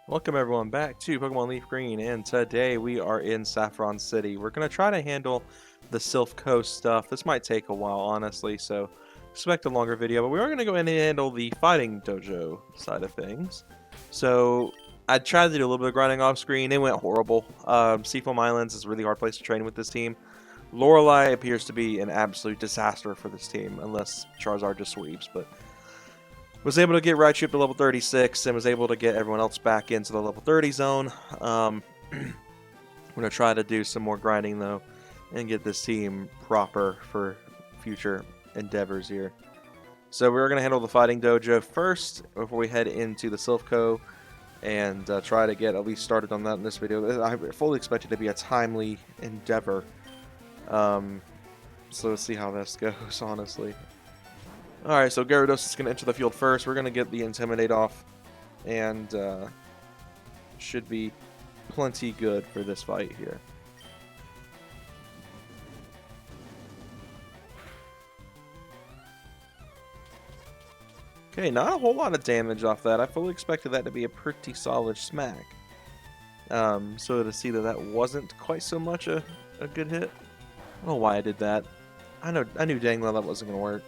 Welcome everyone back to Pokemon Leaf Green, and today we are in Saffron City. We're going to try to handle the Sylph Coast stuff. This might take a while, honestly, so expect a longer video, but we are going to go in and handle the Fighting Dojo side of things. So I tried to do a little bit of grinding off screen. It went horrible. Seafoam Islands is a really hard place to train with this team. Lorelei appears to be an absolute disaster for this team, unless Charizard just sweeps, but was able to get Raichu up to level 36 and was able to get everyone else back into the level 30 zone. I'm going to try to do some more grinding, though, and get this team proper for future endeavors here. So we're going to handle the Fighting Dojo first before we head into the Silphco and try to get at least started on that in this video. I fully expect it to be a timely endeavor. So let's see how this goes, honestly. Alright, so Gyarados is going to enter the field first. We're going to get the Intimidate off, and should be plenty good for this fight here. Okay, not a whole lot of damage off that. I fully expected that to be a pretty solid smack. So to see that that wasn't quite so much a good hit. I don't know why I did that. I knew dang well that wasn't going to work.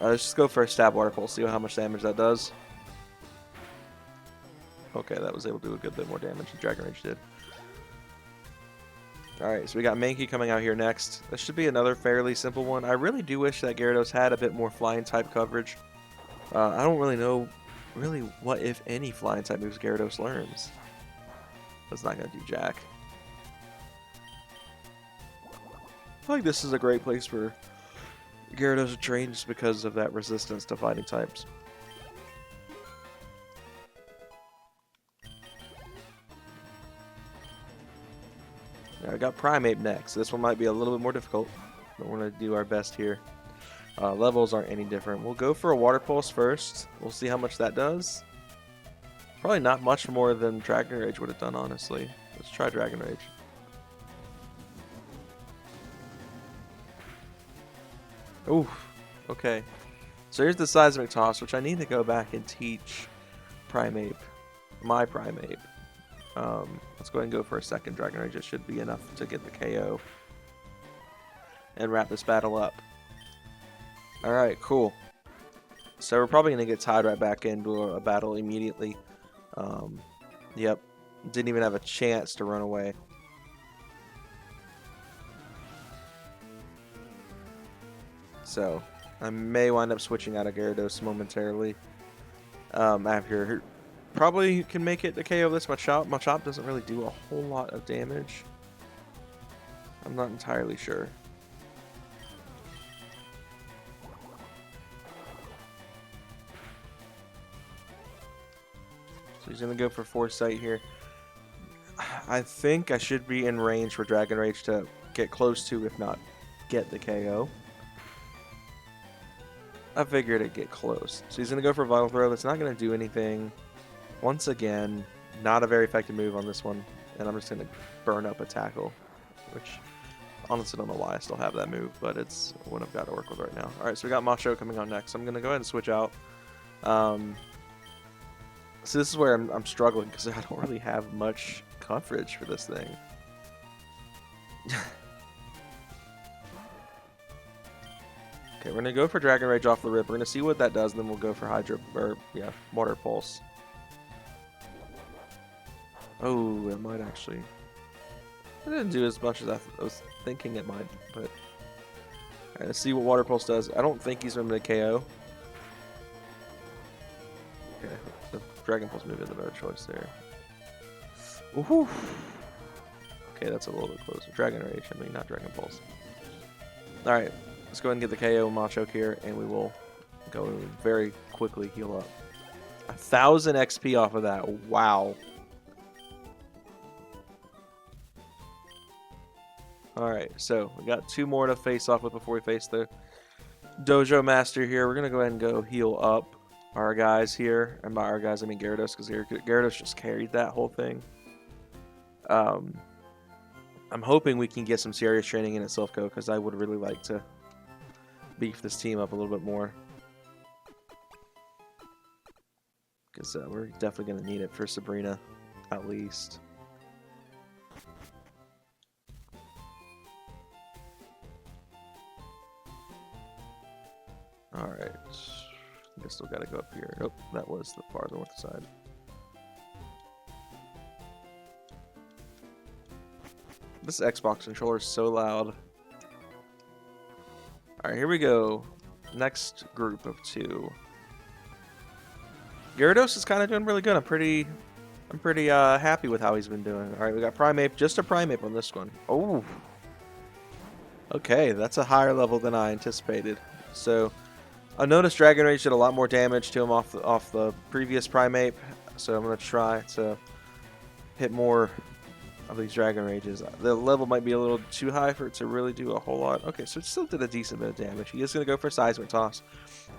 Let's just go for a Stab Water Pulse, see how much damage that does. Okay, that was able to do a good bit more damage than Dragon Rage did. Alright, so we got Mankey coming out here next. This should be another fairly simple one. I really do wish that Gyarados had a bit more flying type coverage. I don't really know what, if any, flying type moves Gyarados learns. That's not going to do jack. I feel like this is a great place for Gyarados to train just because of that resistance to fighting types. Now I got Primeape next. This one might be a little bit more difficult, but we're going to do our best here. Levels aren't any different. We'll go for a Water Pulse first. We'll see how much that does. Probably not much more than Dragon Rage would have done, honestly. Let's try Dragon Rage. Oof. Okay. So here's the Seismic Toss, which I need to go back and teach Primeape. My Primeape. Let's go ahead and go for a second Dragon Rage. It should be enough to get the KO. And wrap this battle up. Alright, cool. So we're probably going to get tied right back into a battle immediately. Yep. Didn't even have a chance to run away. So, I may wind up switching out of Gyarados momentarily. After probably can make it to KO this. Machop doesn't really do a whole lot of damage. I'm not entirely sure. So he's going to go for Foresight here. I think I should be in range for Dragon Rage to get close to, if not get the KO. I figured it'd get close. So he's going to go for Vital Throw. That's not going to do anything. Once again, not a very effective move on this one. And I'm just going to burn up a Tackle. Which, honestly, don't know why I still have that move. But it's what I've got to work with right now. Alright, so we got Macho coming on next. I'm going to go ahead and switch out. So this is where I'm struggling. Because I don't really have much coverage for this thing. Okay, we're going to go for Dragon Rage off the rip. We're going to see what that does, and then we'll go for Water Pulse. Oh, it might actually. It didn't do as much as I was thinking it might, but. Alright, let's see what Water Pulse does. I don't think he's going to KO. Okay, the Dragon Pulse move is a better choice there. Woohoo! Okay, that's a little bit closer. Dragon Rage, I mean, not Dragon Pulse. Alright. Let's go ahead and get the KO Machoke here, and we will go very quickly heal up. 1,000 XP off of that. Wow. Alright, so we got 2 more to face off with before we face the Dojo Master here. We're going to go ahead and go heal up our guys here. And by our guys, I mean Gyarados, because Gyarados just carried that whole thing. I'm hoping we can get some serious training in at Silphco, because I would really like to beef this team up a little bit more. because we're definitely going to need it for Sabrina, at least. Alright. I still got to go up here. Oh, that was the far north side. This Xbox controller is so loud. Alright, here we go. Next group of 2. Gyarados is kind of doing really good. I'm pretty happy with how he's been doing. Alright, we got Primeape, just a Primeape on this one. Oh. Okay, that's a higher level than I anticipated. So, I noticed Dragon Rage did a lot more damage to him off the previous Primeape. So I'm going to try to hit more of these Dragon Rages. The level might be a little too high for it to really do a whole lot. Okay, so it still did a decent bit of damage. He is going to go for Seismic Toss.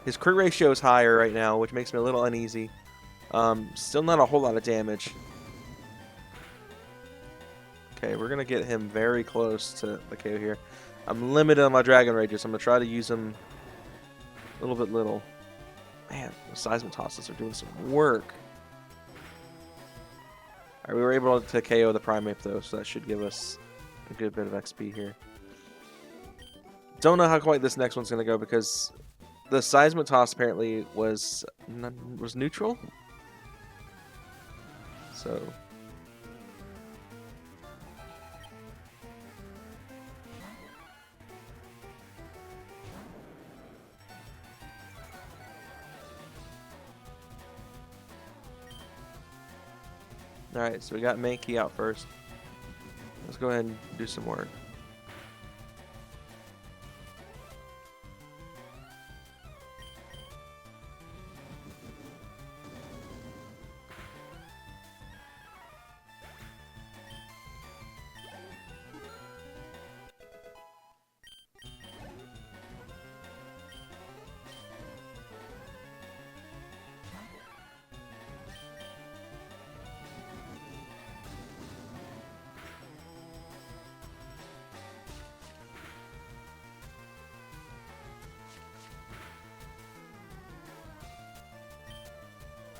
His crit ratio is higher right now, which makes me a little uneasy. Still not a whole lot of damage. Okay, we're going to get him very close to the KO here. I'm limited on my Dragon Rages, so I'm going to try to use them a little bit little. Man, the Seismic Tosses are doing some work. Alright, we were able to KO the Primeape though, so that should give us a good bit of XP here. Don't know how quite this next one's going to go because the Seismic Toss apparently was neutral. So alright, so we got Mankey out first. Let's go ahead and do some work.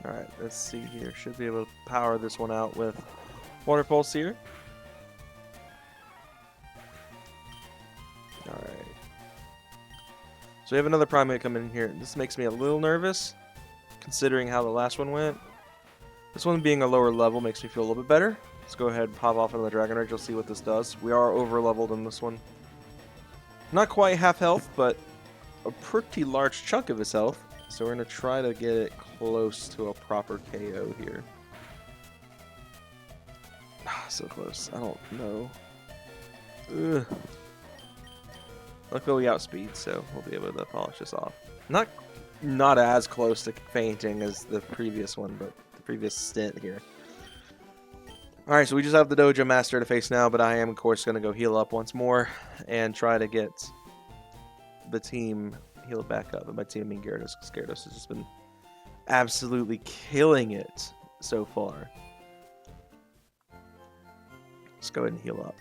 Alright, let's see here. Should be able to power this one out with Water Pulse here. Alright. So we have another Primeape coming in here. This makes me a little nervous, considering how the last one went. This one being a lower level makes me feel a little bit better. Let's go ahead and pop off into the Dragon Rage. You'll see what this does. We are over leveled in this one. Not quite half health, but a pretty large chunk of his health. So we're going to try to get it close to a proper KO here. So close. I don't know. Ugh. Luckily we outspeed, so we'll be able to polish this off. Not as close to fainting as the previous one, but the previous stint here. Alright, so we just have the Dojo Master to face now, but I am, of course, going to go heal up once more and try to get the team healed back up. And by team, I mean Gyarados, because Gyarados has just been absolutely killing it so far. Let's go ahead and heal up.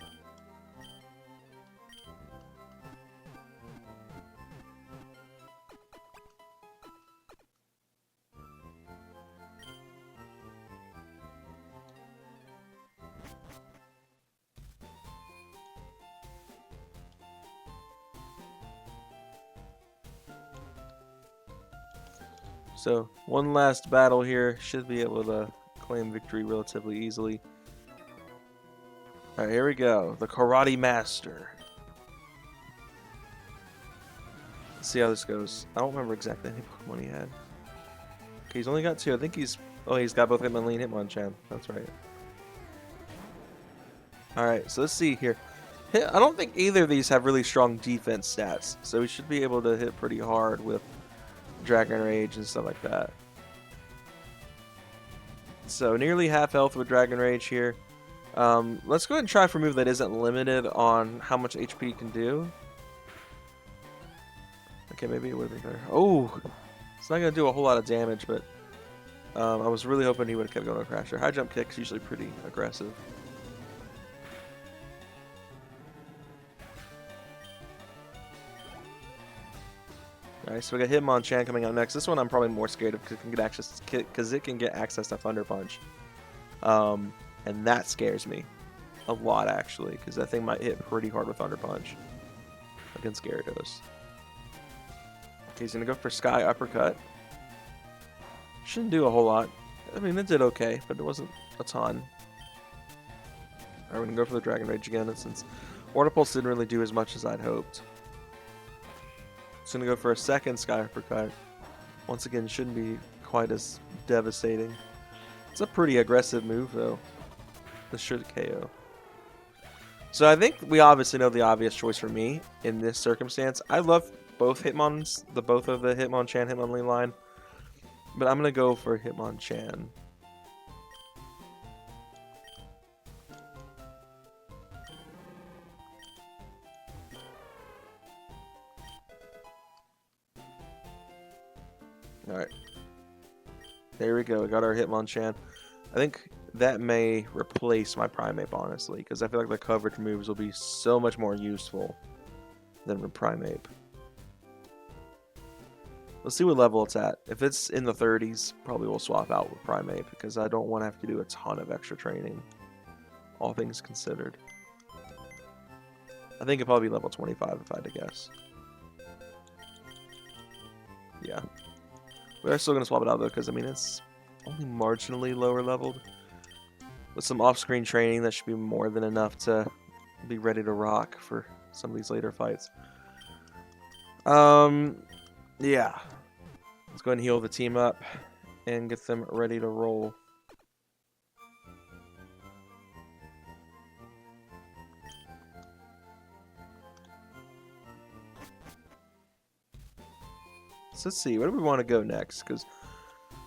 So, one last battle here. Should be able to claim victory relatively easily. Alright, here we go. The Karate Master. Let's see how this goes. I don't remember exactly how many Pokemon he had. Okay, he's only got 2. I think he's... Oh, he's got both Hitmonlee and Hitmonchan. That's right. Alright, so let's see here. I don't think either of these have really strong defense stats. So we should be able to hit pretty hard with Dragon Rage and stuff like that. So nearly half health with Dragon Rage here. Let's go ahead and try for a move that isn't limited on how much HP you can do. Okay, maybe it would be better. Oh, it's not going to do a whole lot of damage, but I was really hoping he would have kept going to Crasher. High jump kick's usually pretty aggressive. Alright, so we got Hitmonchan coming out next. This one I'm probably more scared of because it can get access to Thunder Punch. And that scares me a lot, actually, because that thing might hit pretty hard with Thunder Punch against Gyarados. Okay, he's going to go for Sky Uppercut. Shouldn't do a whole lot. I mean, it did okay, but it wasn't a ton. Alright, we're going to go for the Dragon Rage again, and since Order Pulse didn't really do as much as I'd hoped. It's going to go for a second Sky Uppercut. Once again, shouldn't be quite as devastating. It's a pretty aggressive move, though. This should KO. So I think we obviously know the obvious choice for me in this circumstance. I love both Hitmons, both of the Hitmonchan, Hitmonlee line. But I'm going to go for Hitmonchan. Alright. There we go. We got our Hitmonchan. I think that may replace my Primeape, honestly, because I feel like the coverage moves will be so much more useful than with Primeape. Let's see what level it's at. If it's in the 30s, probably we'll swap out with Primeape, because I don't want to have to do a ton of extra training, all things considered. I think it'll probably be level 25 if I had to guess. Yeah. We're still going to swap it out, though, because, I mean, it's only marginally lower leveled. With some off-screen training, that should be more than enough to be ready to rock for some of these later fights. Yeah. Let's go ahead and heal the team up and get them ready to roll. So let's see, where do we want to go next? Because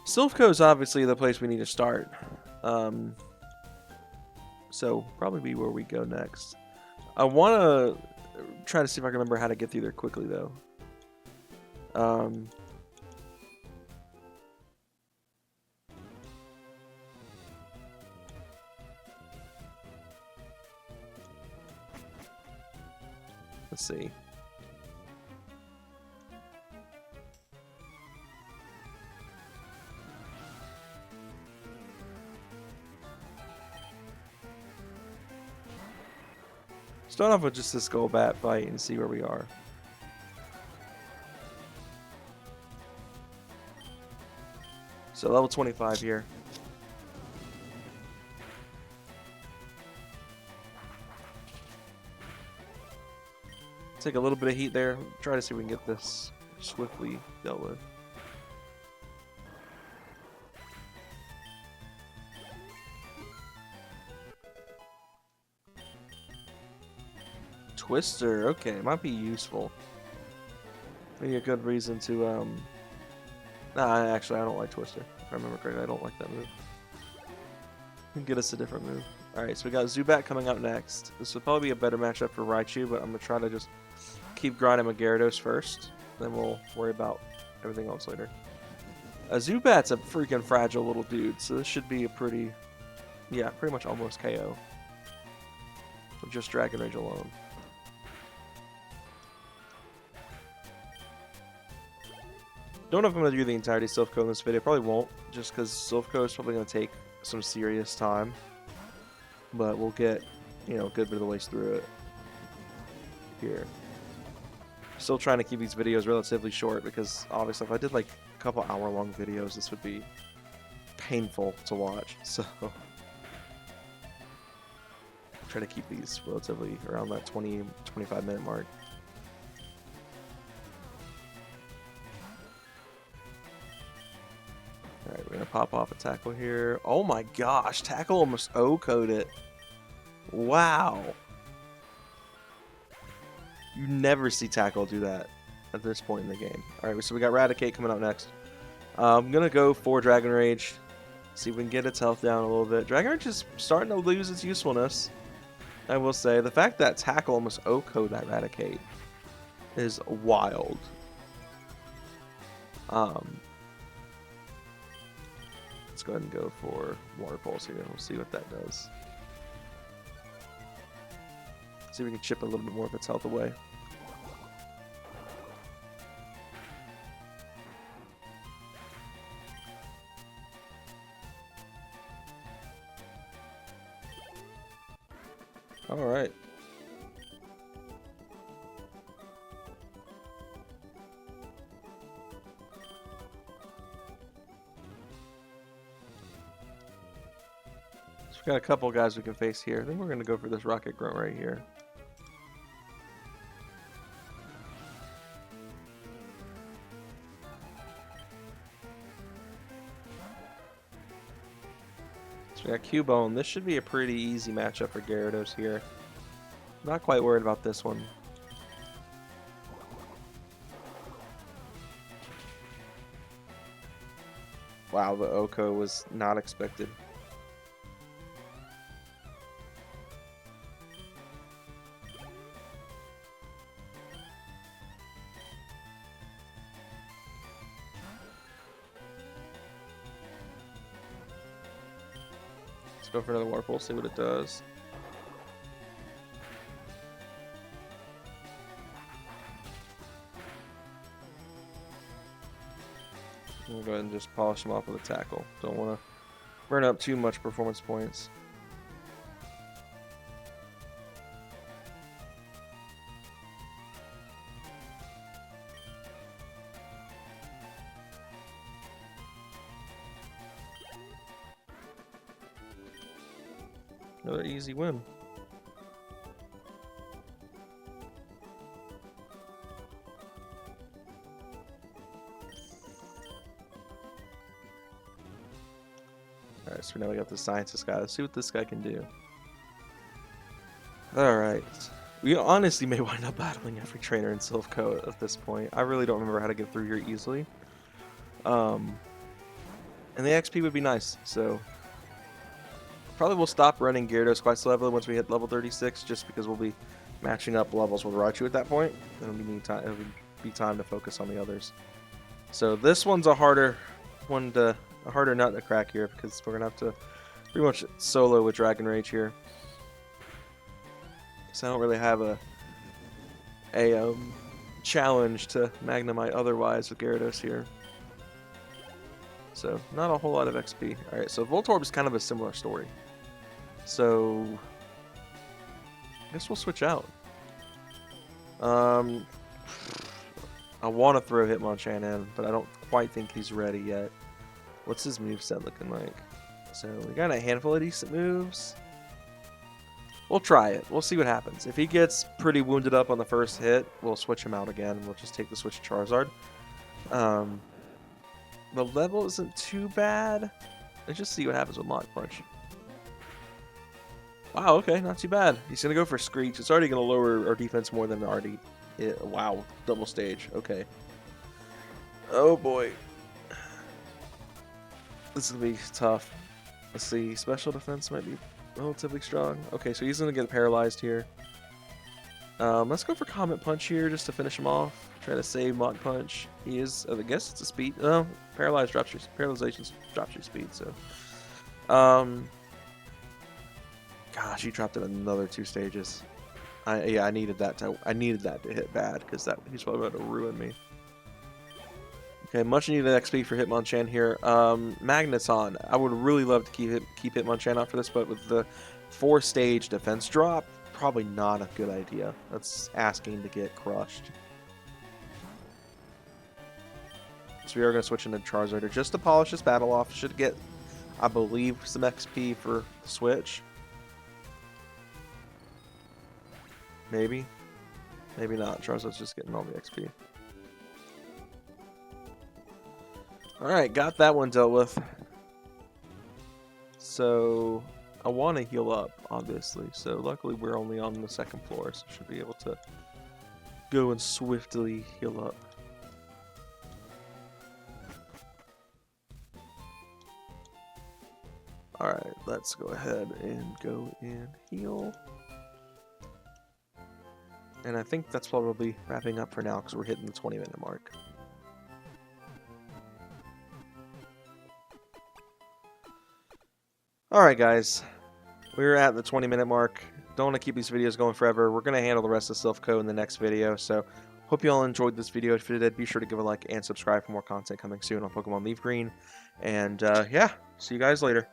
Silphco is obviously the place we need to start. So probably be where we go next. I want to try to see if I can remember how to get through there quickly, though. Let's see. Start off with just this Golbat fight and see where we are. So level 25 here. Take a little bit of heat there. Try to see if we can get this swiftly dealt with. Twister, okay, might be useful. Maybe a good reason to, Nah, actually, I don't like Twister. If I remember correctly, I don't like that move. Can get us a different move. Alright, so we got Zubat coming up next. This would probably be a better matchup for Raichu, but I'm going to try to just keep grinding my Gyarados first. Then we'll worry about everything else later. Zubat's a freaking fragile little dude, so this should be a pretty... Yeah, pretty much almost KO. With just Dragon Rage alone. Don't know if I'm going to do the entirety of Silphco in this video. Probably won't, just because Silphco is probably going to take some serious time. But we'll get, you know, a good bit of the ways through it here. Still trying to keep these videos relatively short because obviously if I did like a couple hour-long videos, this would be painful to watch. So try to keep these relatively around that 20-25 minute mark. Alright, we're going to pop off a tackle here. Oh my gosh, tackle almost O-code it. Wow. You never see tackle do that at this point in the game. Alright, so we got Raticate coming up next. I'm going to go for Dragon Rage. See if we can get its health down a little bit. Dragon Rage is starting to lose its usefulness, I will say. The fact that tackle almost O-code that Raticate is wild. Let's go ahead and go for Water Pulse here. We'll see what that does. See if we can chip a little bit more of its health away. Alright. So we got a couple guys we can face here. I think we're going to go for this rocket grunt right here. So we got Cubone. This should be a pretty easy matchup for Gyarados here. Not quite worried about this one. Wow, the Oko was not expected. Let's go for another Water Pulse, see what it does. I'm gonna go ahead and just polish him off with a tackle. Don't want to burn up too much performance points. Another easy win. Alright, so now we got the scientist guy. Let's see what this guy can do. Alright. We honestly may wind up battling every trainer in Silph Co at this point. I really don't remember how to get through here easily. And the XP would be nice, so probably we'll stop running Gyarados quite so heavily once we hit level 36, just because we'll be matching up levels with Raichu at that point. It'll be time to focus on the others. So this one's a harder nut to crack here, because we're gonna have to pretty much solo with Dragon Rage here. So I don't really have a challenge to Magnemite otherwise with Gyarados here. So not a whole lot of XP. Alright, so Voltorb is kind of a similar story. So I guess we'll switch out. I want to throw Hitmonchan in, but I don't quite think he's ready yet. What's his moveset looking like? So we got a handful of decent moves. We'll try it. We'll see what happens. If he gets pretty wounded up on the first hit, we'll switch him out again. We'll just take the switch to Charizard. The level isn't too bad. Let's just see what happens with Mach Punch. Wow, okay, not too bad. He's going to go for Screech. It's already going to lower our defense more than already. Wow, double stage. Okay. Oh boy. This is going to be tough. Let's see. Special defense might be relatively strong. Okay, so he's going to get paralyzed here. Let's go for Comet Punch here just to finish him off. Try to save Mach Punch. He is, I guess it's a speed. No, paralyzation drops your speed. So, gosh, he dropped it another 2 stages. Yeah, I needed that to hit bad, because he's probably about to ruin me. Okay, much needed XP for Hitmonchan here. Magneton. I would really love to keep Hitmonchan out for this, but with the 4-stage defense drop, probably not a good idea. That's asking to get crushed. So we are going to switch into Charizard just to polish this battle off. Should get, I believe, some XP for the switch. Maybe. Maybe not. Charizard's just getting all the XP. Alright, got that one dealt with. So I want to heal up, obviously. So luckily we're only on the 2nd floor, so should be able to go and swiftly heal up. Alright, let's go ahead and go and heal. And I think that's probably wrapping up for now, because we're hitting the 20-minute mark. Alright guys, we're at the 20-minute mark. Don't want to keep these videos going forever. We're going to handle the rest of Silph Co in the next video, so hope you all enjoyed this video. If you did, be sure to give a like and subscribe for more content coming soon on Pokemon LeafGreen. And yeah, see you guys later.